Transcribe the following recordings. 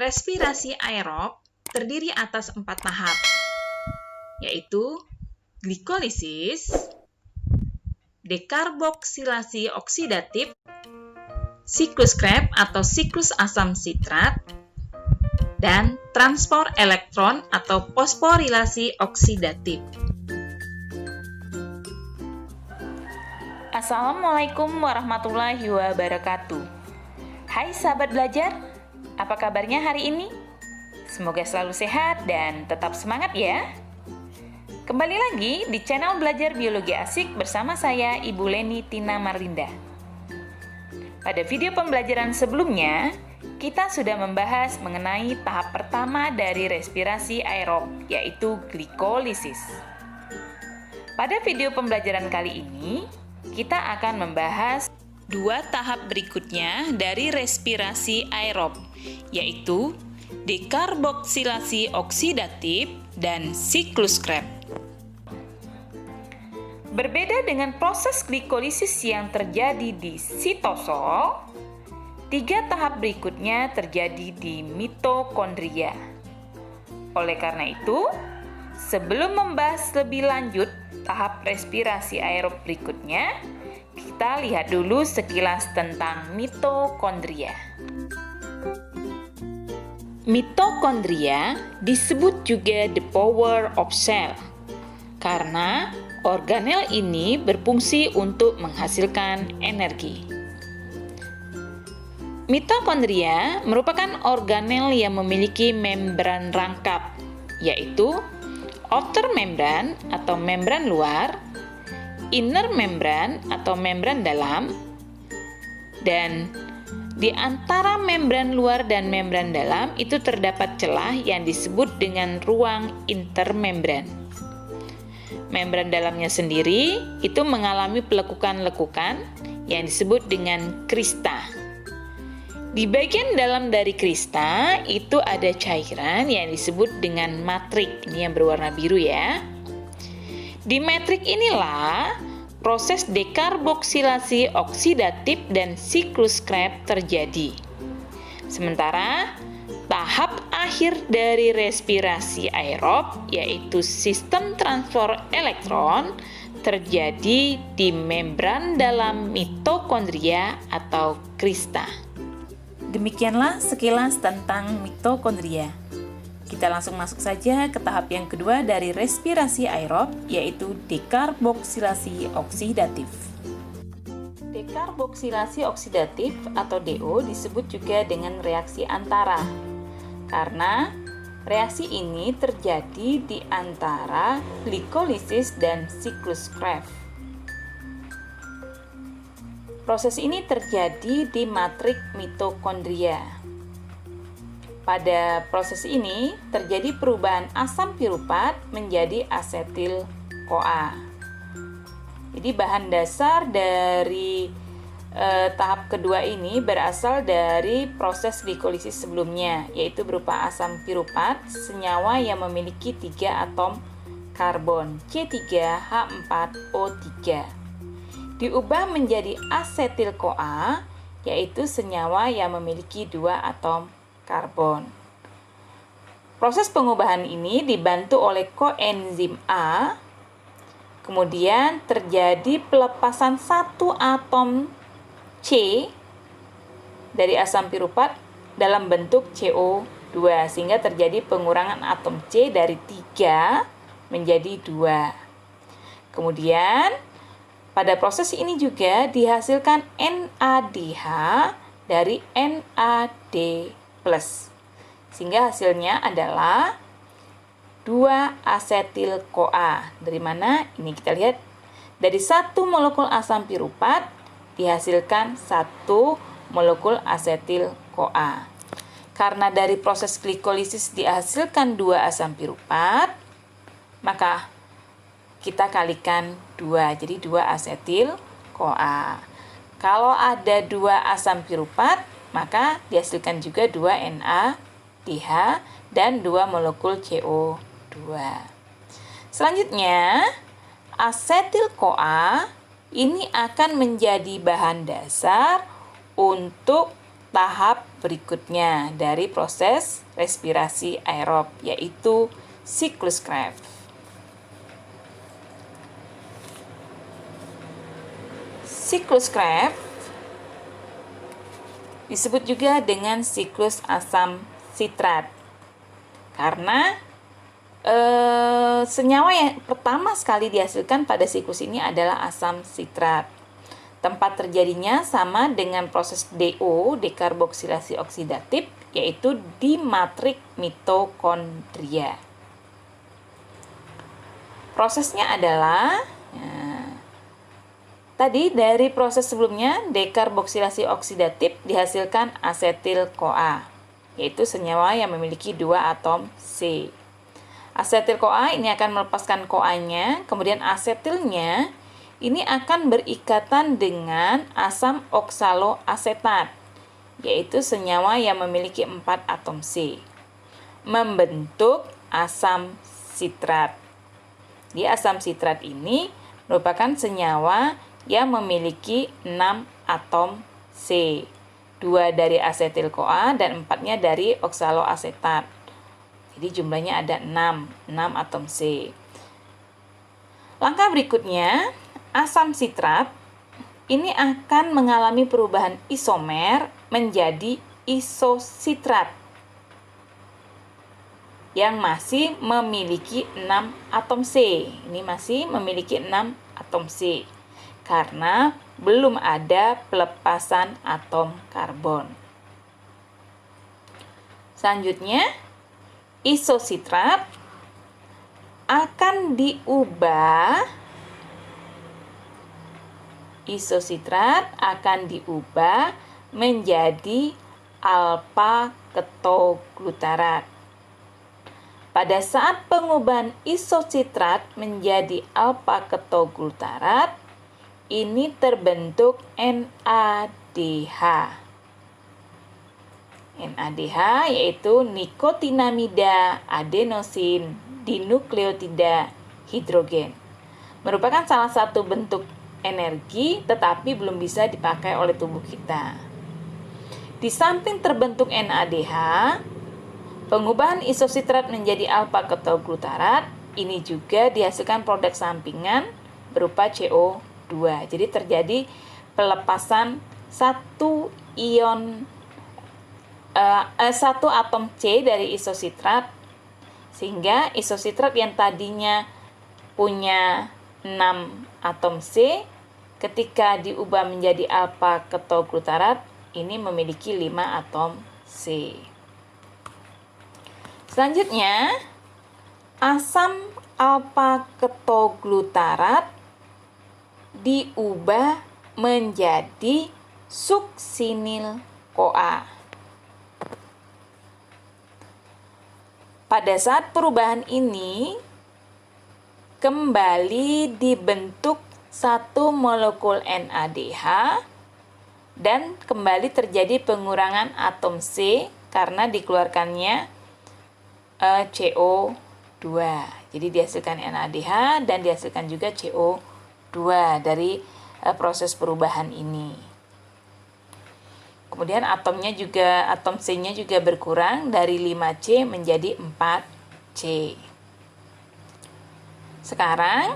Respirasi aerob terdiri atas 4 tahap, yaitu glikolisis, dekarboksilasi oksidatif, siklus Krebs atau siklus asam sitrat, dan transport elektron atau fosforilasi oksidatif. Assalamualaikum warahmatullahi wabarakatuh. Hai sahabat belajar, apa kabarnya hari ini? Semoga selalu sehat dan tetap semangat ya. Kembali lagi di channel Belajar Biologi Asik bersama saya Ibu Leni Tina Marlinda. Pada video pembelajaran sebelumnya, kita sudah membahas mengenai tahap pertama dari respirasi aerob, yaitu glikolisis. Pada video pembelajaran kali ini, kita akan membahas dua tahap berikutnya dari respirasi aerob, yaitu dekarboksilasi oksidatif dan siklus Krebs. Berbeda dengan proses glikolisis yang terjadi di sitosol, tiga tahap berikutnya terjadi di mitokondria. Oleh karena itu, sebelum membahas lebih lanjut tahap respirasi aerob berikutnya, kita lihat dulu sekilas tentang mitokondria. Mitokondria disebut juga the power of cell, karena organel ini berfungsi untuk menghasilkan energi. Mitokondria merupakan organel yang memiliki membran rangkap, yaitu outer membran atau membran luar, inner membran atau membran dalam, dan di antara membran luar dan membran dalam itu terdapat celah yang disebut dengan ruang intermembran. Membran dalamnya sendiri itu mengalami pelekukan-lekukan yang disebut dengan krista. Di bagian dalam dari krista itu ada cairan yang disebut dengan matrik. Ini yang berwarna biru ya. Di matrik inilah proses dekarboksilasi oksidatif dan siklus Krebs terjadi. Sementara tahap akhir dari respirasi aerob, yaitu sistem transfer elektron, terjadi di membran dalam mitokondria atau krista. Demikianlah sekilas tentang mitokondria. Kita langsung masuk saja ke tahap yang kedua dari respirasi aerob, yaitu dekarboksilasi oksidatif. Dekarboksilasi oksidatif atau DO disebut juga dengan reaksi antara, karena reaksi ini terjadi di antara glikolisis dan siklus Krebs. Proses ini terjadi di matrik mitokondria. Pada proses ini terjadi perubahan asam piruvat menjadi asetil-CoA. Jadi bahan dasar dari tahap kedua ini berasal dari proses glikolisis sebelumnya, yaitu berupa asam piruvat, senyawa yang memiliki 3 atom karbon, C3H4O3. Diubah menjadi asetil-CoA, yaitu senyawa yang memiliki 2 atom karbon. Proses pengubahan ini dibantu oleh koenzim A. Kemudian terjadi pelepasan 1 atom C dari asam piruvat dalam bentuk CO2, sehingga terjadi pengurangan atom C dari 3 menjadi 2. Kemudian pada proses ini juga dihasilkan NADH dari NAD+, sehingga hasilnya adalah 2 asetil-CoA. Dari mana? Ini kita lihat dari 1 molekul asam piruvat dihasilkan 1 molekul asetil-CoA. Karena dari proses glikolisis dihasilkan 2 asam piruvat, maka kita kalikan 2, jadi 2 asetil-CoA. Kalau ada 2 asam piruvat, maka dihasilkan juga 2 NADH dan 2 molekul CO2. Selanjutnya, asetil-CoA ini akan menjadi bahan dasar untuk tahap berikutnya dari proses respirasi aerob, yaitu siklus Krebs. Siklus Krebs disebut juga dengan siklus asam sitrat karena senyawa yang pertama sekali dihasilkan pada siklus ini adalah asam sitrat. Tempat terjadinya sama dengan proses DO, dekarboksilasi oksidatif, yaitu di matrik mitokondria. Prosesnya adalah tadi dari proses sebelumnya, dekarboksilasi oksidatif dihasilkan asetil-CoA, yaitu senyawa yang memiliki 2 atom C. Asetil-CoA ini akan melepaskan CoA-nya, kemudian asetilnya ini akan berikatan dengan asam oksaloasetat, yaitu senyawa yang memiliki 4 atom C, membentuk asam sitrat. Di asam sitrat ini merupakan senyawa yang memiliki 6 atom C, 2 dari asetil-CoA dan 4-nya dari oksaloasetat. Jadi jumlahnya ada 6 atom C. Langkah berikutnya, asam sitrat ini akan mengalami perubahan isomer menjadi isositrat yang masih memiliki 6 atom C. Ini masih memiliki 6 atom C. Karena belum ada pelepasan atom karbon. Selanjutnya, isositrat akan diubah menjadi alfa ketoglutarat. Pada saat pengubahan isositrat menjadi alfa ketoglutarat, ini terbentuk NADH. NADH yaitu nikotinamida adenosin dinukleotida hidrogen. Merupakan salah satu bentuk energi tetapi belum bisa dipakai oleh tubuh kita. Di samping terbentuk NADH, pengubahan isositrat menjadi alfa ketoglutarat ini juga dihasilkan produk sampingan berupa CO2. Jadi terjadi pelepasan satu atom C dari isositrat, sehingga isositrat yang tadinya punya 6 atom C ketika diubah menjadi alfa ketoglutarat ini memiliki 5 atom C. Selanjutnya, asam alfa ketoglutarat diubah menjadi suksinil-CoA. Pada saat perubahan ini kembali dibentuk satu molekul NADH dan kembali terjadi pengurangan atom C karena dikeluarkannya CO2. Jadi dihasilkan NADH dan dihasilkan juga CO2 dari proses perubahan ini. Kemudian atom C-nya juga berkurang dari 5C menjadi 4C. Sekarang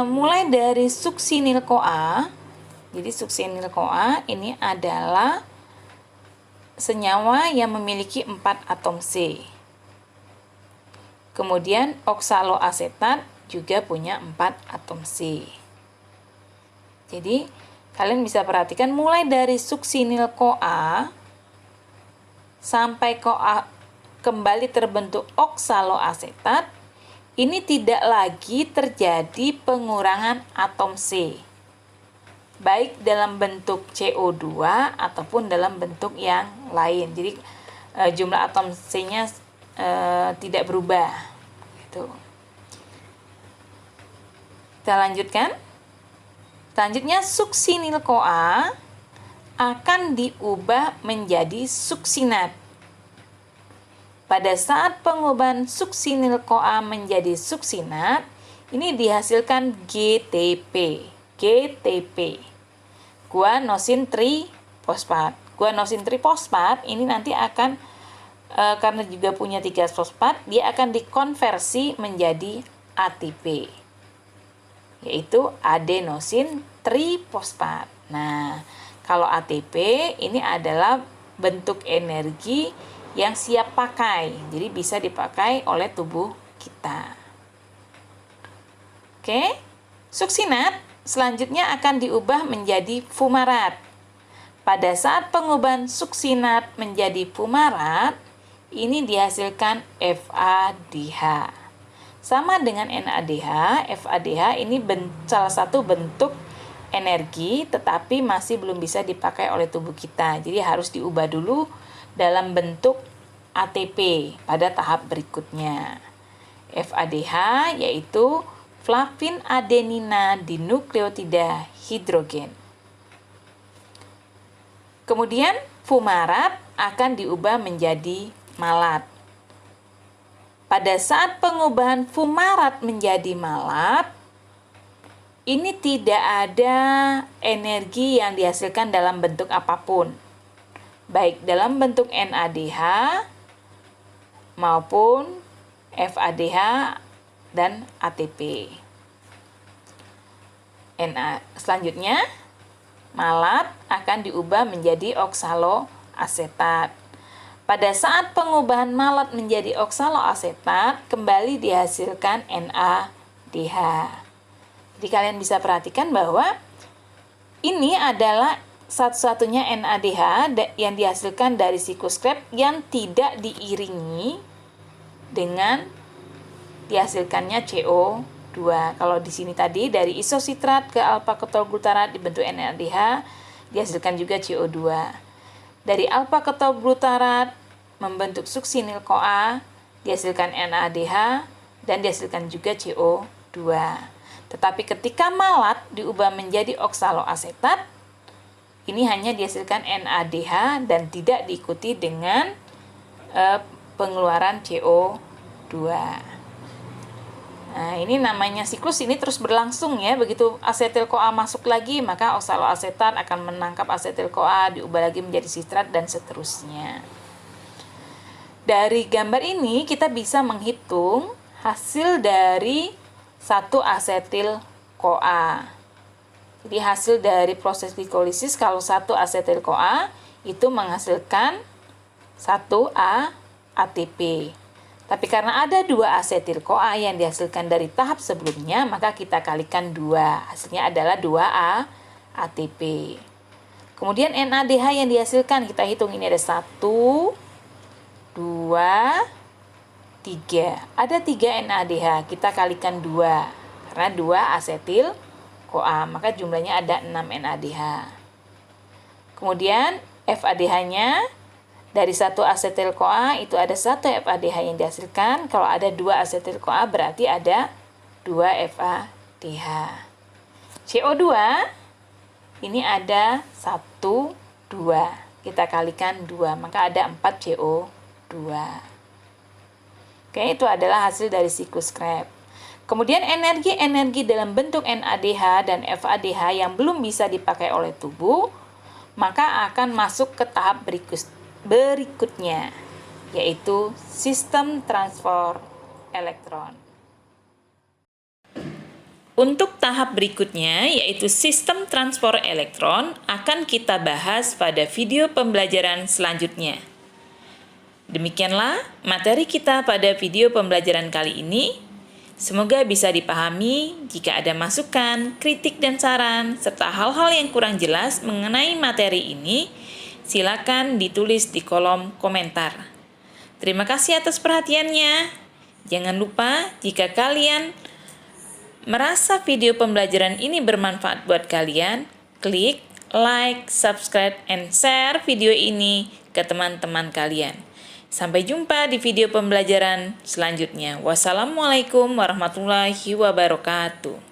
mulai dari suksinil-CoA. Jadi suksinil-CoA ini adalah senyawa yang memiliki 4 atom C. Kemudian oksaloasetat juga punya 4 atom C. Jadi kalian bisa perhatikan mulai dari suksinil-CoA sampai CoA kembali terbentuk oksaloasetat, ini tidak lagi terjadi pengurangan atom C, baik dalam bentuk CO2 ataupun dalam bentuk yang lain. Jadi jumlah atom C-nya tidak berubah. Gitu. Kita lanjutkan. Selanjutnya suksinil-CoA akan diubah menjadi suksinat. Pada saat pengubahan suksinil-CoA menjadi suksinat, ini dihasilkan GTP, guanosin fosfat. Guanosin trifosfat ini nanti akan karena juga punya 3 fosfat, dia akan dikonversi menjadi ATP, yaitu adenosin trifosfat. Nah, kalau ATP ini adalah bentuk energi yang siap pakai, jadi bisa dipakai oleh tubuh kita. Oke, suksinat selanjutnya akan diubah menjadi fumarat. Pada saat pengubahan suksinat menjadi fumarat, ini dihasilkan FADH. Sama dengan NADH, FADH ini salah satu bentuk energi tetapi masih belum bisa dipakai oleh tubuh kita. Jadi harus diubah dulu dalam bentuk ATP pada tahap berikutnya. FADH yaitu flavin adenina dinukleotida hidrogen. Kemudian fumarat akan diubah menjadi malat. Pada saat pengubahan fumarat menjadi malat, ini tidak ada energi yang dihasilkan dalam bentuk apapun, baik dalam bentuk NADH maupun FADH dan ATP. Selanjutnya, malat akan diubah menjadi oksaloasetat. Pada saat pengubahan malat menjadi oksaloasetat, kembali dihasilkan NADH. Jadi kalian bisa perhatikan bahwa ini adalah satu-satunya NADH yang dihasilkan dari siklus Krebs yang tidak diiringi dengan dihasilkannya CO2. Kalau di sini tadi dari isositrat ke alfa ketolglutarat dibentuk NADH, dihasilkan juga CO2. Dari alfa ketolglutarat membentuk suksinil-CoA, dihasilkan NADH dan dihasilkan juga CO2. Tetapi ketika malat diubah menjadi oksaloasetat, ini hanya dihasilkan NADH dan tidak diikuti dengan pengeluaran CO2. Nah, ini namanya siklus ini terus berlangsung ya. Begitu asetil-CoA masuk lagi, maka oksaloasetat akan menangkap asetil-CoA, diubah lagi menjadi sitrat dan seterusnya. Dari gambar ini kita bisa menghitung hasil dari satu asetil-CoA. Jadi hasil dari proses glikolisis kalau satu asetil-CoA itu menghasilkan 1 ATP. Tapi karena ada 2 asetil-CoA yang dihasilkan dari tahap sebelumnya, maka kita kalikan 2. Hasilnya adalah 2 ATP. Kemudian NADH yang dihasilkan, kita hitung ini ada 1, 2, 3. Ada 3 NADH, kita kalikan 2. Karena 2 asetil-CoA, maka jumlahnya ada 6 NADH. Kemudian FADH-nya, dari 1 asetil-CoA itu ada 1 FADH yang dihasilkan. Kalau ada 2 asetil-CoA berarti ada 2 FADH. CO2 ini ada 1, 2. Kita kalikan 2, maka ada 4 CO2. Oke, itu adalah hasil dari siklus Krebs. Kemudian energi-energi dalam bentuk NADH dan FADH yang belum bisa dipakai oleh tubuh, maka akan masuk ke tahap berikutnya, yaitu sistem transfer elektron. Untuk tahap berikutnya, yaitu sistem transfer elektron, akan kita bahas pada video pembelajaran selanjutnya. Demikianlah materi kita pada video pembelajaran kali ini. Semoga bisa dipahami. Jika ada masukan, kritik, dan saran, serta hal-hal yang kurang jelas mengenai materi ini, silakan ditulis di kolom komentar. Terima kasih atas perhatiannya. Jangan lupa jika kalian merasa video pembelajaran ini bermanfaat buat kalian, klik like, subscribe, and share video ini ke teman-teman kalian. Sampai jumpa di video pembelajaran selanjutnya. Wassalamualaikum warahmatullahi wabarakatuh.